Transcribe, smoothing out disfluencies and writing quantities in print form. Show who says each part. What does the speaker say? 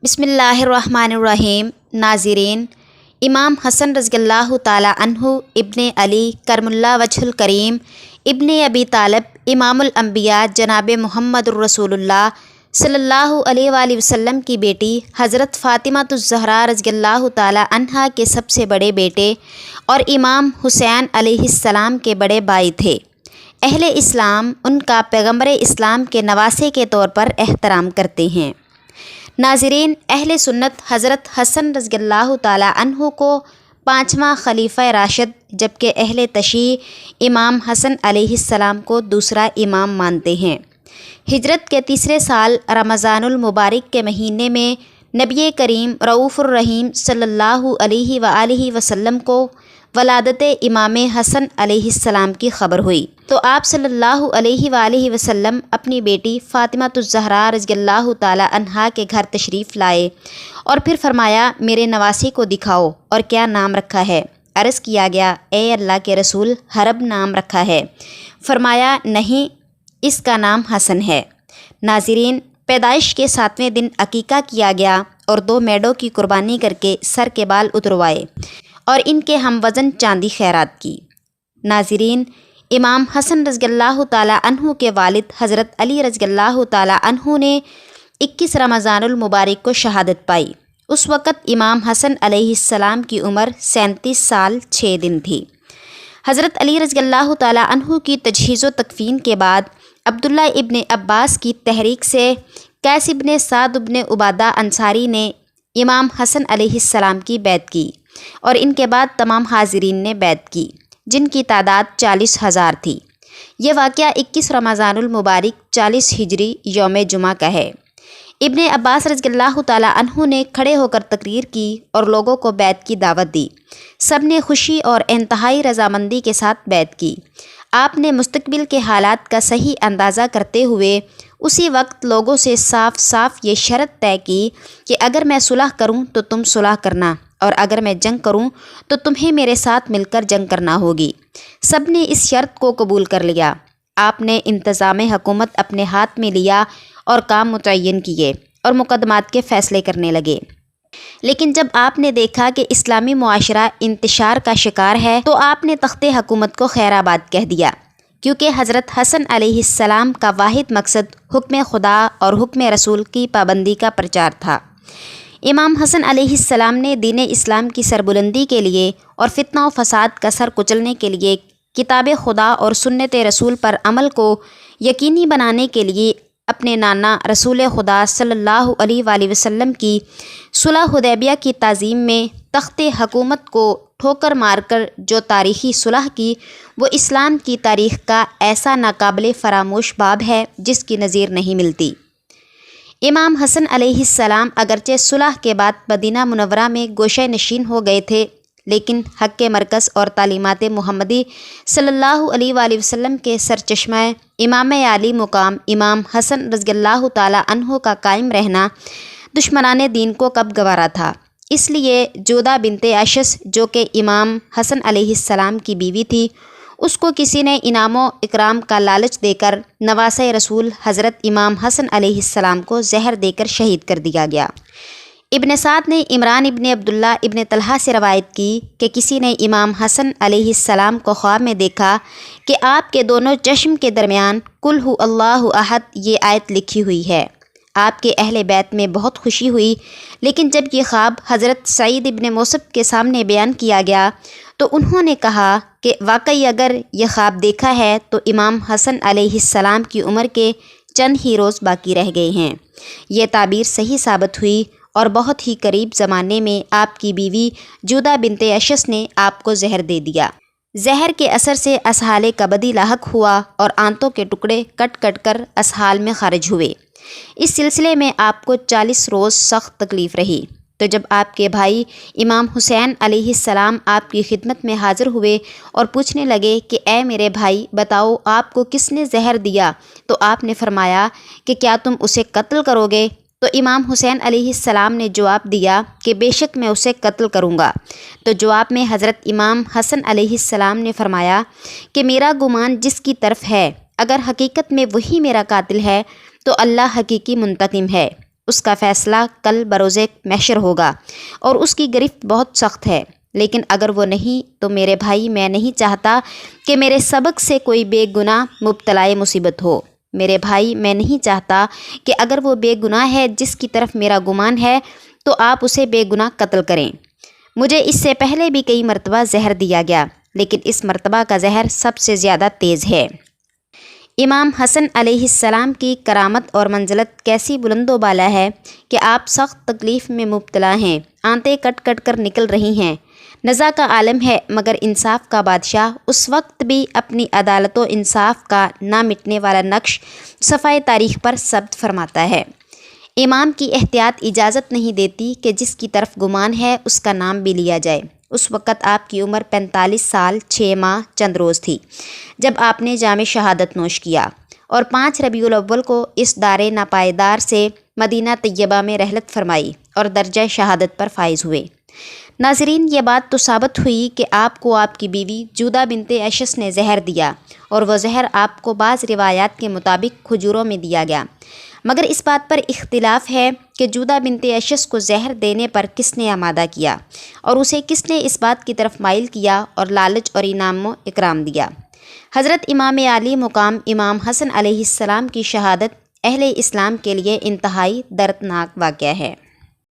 Speaker 1: بسم اللہ الرحمن الرحیم۔ ناظرین، امام حسن رضی اللہ تعالی عنہ ابن علی کرم اللہ وجہ الکریم ابن ابی طالب امام الانبیاء جناب محمد الرسول اللہ صلی اللہ علیہ وآلہ وسلم کی بیٹی حضرت فاطمہ الزہرا رضی اللہ تعالی عنہا کے سب سے بڑے بیٹے اور امام حسین علیہ السلام کے بڑے بھائی تھے۔ اہل اسلام ان کا پیغمبر اسلام کے نواسے کے طور پر احترام کرتے ہیں۔ ناظرین، اہل سنت حضرت حسن رضی اللہ تعالی عنہ کو پانچواں خلیفہ راشد جبکہ اہل تشیع امام حسن علیہ السلام کو دوسرا امام مانتے ہیں۔ ہجرت کے تیسرے سال رمضان المبارک کے مہینے میں نبی کریم رؤوف الرحیم صلی اللہ علیہ وآلہ وسلم کو ولادت امام حسن علیہ السلام کی خبر ہوئی تو آپ صلی اللہ علیہ وآلہ وسلم اپنی بیٹی فاطمہ الزہرا رضی اللہ تعالی عنہا کے گھر تشریف لائے اور پھر فرمایا، میرے نواسی کو دکھاؤ اور کیا نام رکھا ہے؟ عرض کیا گیا، اے اللہ کے رسول، حرب نام رکھا ہے۔ فرمایا، نہیں، اس کا نام حسن ہے۔ ناظرین، پیدائش کے 7ویں دن عقیقہ کیا گیا اور 2 میڑوں کی قربانی کر کے سر کے بال اتروائے اور ان کے ہم وزن چاندی خیرات کی۔ ناظرین، امام حسن رضی اللہ تعالی عنہ کے والد حضرت علی رضی اللہ تعالی عنہ نے 21 رمضان المبارک کو شہادت پائی۔ اس وقت امام حسن علیہ السلام کی عمر 37 سال 6 دن تھی۔ حضرت علی رضی اللہ تعالی عنہ کی تجہیز و تکفین کے بعد عبداللہ ابن عباس کی تحریک سے قیس ابن سعد ابن عبادہ انصاری نے امام حسن علیہ السلام کی بیعت کی اور ان کے بعد تمام حاضرین نے بیعت کی، جن کی تعداد 40,000 تھی۔ یہ واقعہ 21 رمضان المبارک 40 ہجری یوم جمعہ کا ہے۔ ابن عباس رضی اللہ تعالی عنہ نے کھڑے ہو کر تقریر کی اور لوگوں کو بیعت کی دعوت دی۔ سب نے خوشی اور انتہائی رضامندی کے ساتھ بیعت کی۔ آپ نے مستقبل کے حالات کا صحیح اندازہ کرتے ہوئے اسی وقت لوگوں سے صاف صاف یہ شرط طے کی کہ اگر میں صلح کروں تو تم صلح کرنا اور اگر میں جنگ کروں تو تمہیں میرے ساتھ مل کر جنگ کرنا ہوگی۔ سب نے اس شرط کو قبول کر لیا۔ آپ نے انتظام حکومت اپنے ہاتھ میں لیا اور کام متعین کیے اور مقدمات کے فیصلے کرنے لگے۔ لیکن جب آپ نے دیکھا کہ اسلامی معاشرہ انتشار کا شکار ہے تو آپ نے تخت حکومت کو خیر آباد کہہ دیا، کیونکہ حضرت حسن علیہ السلام کا واحد مقصد حکم خدا اور حکم رسول کی پابندی کا پرچار تھا۔ امام حسن علیہ السلام نے دین اسلام کی سربلندی کے لیے اور فتنہ و فساد کا سر کچلنے کے لیے کتاب خدا اور سنت رسول پر عمل کو یقینی بنانے کے لیے اپنے نانا رسول خدا صلی اللہ علیہ وآلہ وسلم کی صلح حدیبیہ کی تعظیم میں تخت حکومت کو ٹھوکر مار کر جو تاریخی صلح کی، وہ اسلام کی تاریخ کا ایسا ناقابل فراموش باب ہے جس کی نظیر نہیں ملتی۔ امام حسن علیہ السلام اگرچہ صلح کے بعد مدینہ منورہ میں گوشہ نشین ہو گئے تھے، لیکن حق کے مرکز اور تعلیمات محمدی صلی اللہ علیہ وآلہ وسلم کے سرچشمہ امام عالی مقام امام حسن رضی اللہ تعالی عنہ کا قائم رہنا دشمنان دین کو کب گوارا تھا۔ اس لیے جودہ بنت اشس، جو کہ امام حسن علیہ السلام کی بیوی تھی، اس کو کسی نے انعام و اکرام کا لالچ دے کر نواسۂ رسول حضرت امام حسن علیہ السلام کو زہر دے کر شہید کر دیا گیا۔ ابن سعد نے عمران ابن عبداللہ ابن طلحہ سے روایت کی کہ کسی نے امام حسن علیہ السلام کو خواب میں دیکھا کہ آپ کے دونوں چشم کے درمیان قل ھو اللہ احد یہ آیت لکھی ہوئی ہے۔ آپ کے اہل بیت میں بہت خوشی ہوئی، لیکن جب یہ خواب حضرت سعید ابن موسب کے سامنے بیان کیا گیا تو انہوں نے کہا کہ واقعی اگر یہ خواب دیکھا ہے تو امام حسن علیہ السلام کی عمر کے چند ہی روز باقی رہ گئے ہیں۔ یہ تعبیر صحیح ثابت ہوئی اور بہت ہی قریب زمانے میں آپ کی بیوی جودہ بنت اشس نے آپ کو زہر دے دیا۔ زہر کے اثر سے اسہال کبدی لاحق ہوا اور آنتوں کے ٹکڑے کٹ کٹ کر اسہال میں خارج ہوئے۔ اس سلسلے میں آپ کو 40 روز سخت تکلیف رہی۔ تو جب آپ کے بھائی امام حسین علیہ السلام آپ کی خدمت میں حاضر ہوئے اور پوچھنے لگے کہ اے میرے بھائی، بتاؤ آپ کو کس نے زہر دیا؟ تو آپ نے فرمایا کہ کیا تم اسے قتل کرو گے؟ تو امام حسین علیہ السلام نے جواب دیا کہ بے شک میں اسے قتل کروں گا۔ تو جواب میں حضرت امام حسن علیہ السلام نے فرمایا کہ میرا گمان جس کی طرف ہے، اگر حقیقت میں وہی میرا قاتل ہے تو اللہ حقیقی منتقم ہے، اس کا فیصلہ کل بروز محشر ہوگا اور اس کی گرفت بہت سخت ہے، لیکن اگر وہ نہیں تو میرے بھائی میں نہیں چاہتا کہ میرے سبق سے کوئی بے گناہ مبتلا مصیبت ہو۔ میرے بھائی میں نہیں چاہتا کہ اگر وہ بے گناہ ہے جس کی طرف میرا گمان ہے تو آپ اسے بے گناہ قتل کریں۔ مجھے اس سے پہلے بھی کئی مرتبہ زہر دیا گیا، لیکن اس مرتبہ کا زہر سب سے زیادہ تیز ہے۔ امام حسن علیہ السلام کی کرامت اور منزلت کیسی بلند و بالا ہے کہ آپ سخت تکلیف میں مبتلا ہیں، آنتیں کٹ کٹ کر نکل رہی ہیں۔ نزا کا عالم ہے مگر انصاف کا بادشاہ اس وقت بھی اپنی عدالت و انصاف کا نہ مٹنے والا نقش صفحۂ تاریخ پر ثبت فرماتا ہے۔ امام کی احتیاط اجازت نہیں دیتی کہ جس کی طرف گمان ہے اس کا نام بھی لیا جائے۔ اس وقت آپ کی عمر 45 سال 6 ماہ چند روز تھی جب آپ نے جام شہادت نوش کیا اور 5 ربیع الاول کو اس دار ناپائیدار سے مدینہ طیبہ میں رحلت فرمائی اور درجہ شہادت پر فائز ہوئے۔ ناظرین، یہ بات تو ثابت ہوئی کہ آپ کو آپ کی بیوی جودہ بنت اشس نے زہر دیا اور وہ زہر آپ کو بعض روایات کے مطابق کھجوروں میں دیا گیا، مگر اس بات پر اختلاف ہے کہ جودہ بنت اشس کو زہر دینے پر کس نے آمادہ کیا اور اسے کس نے اس بات کی طرف مائل کیا اور لالچ اور انعام و اکرام دیا۔ حضرت امام عالی مقام امام حسن علیہ السلام کی شہادت اہل اسلام کے لیے انتہائی دردناک واقعہ ہے۔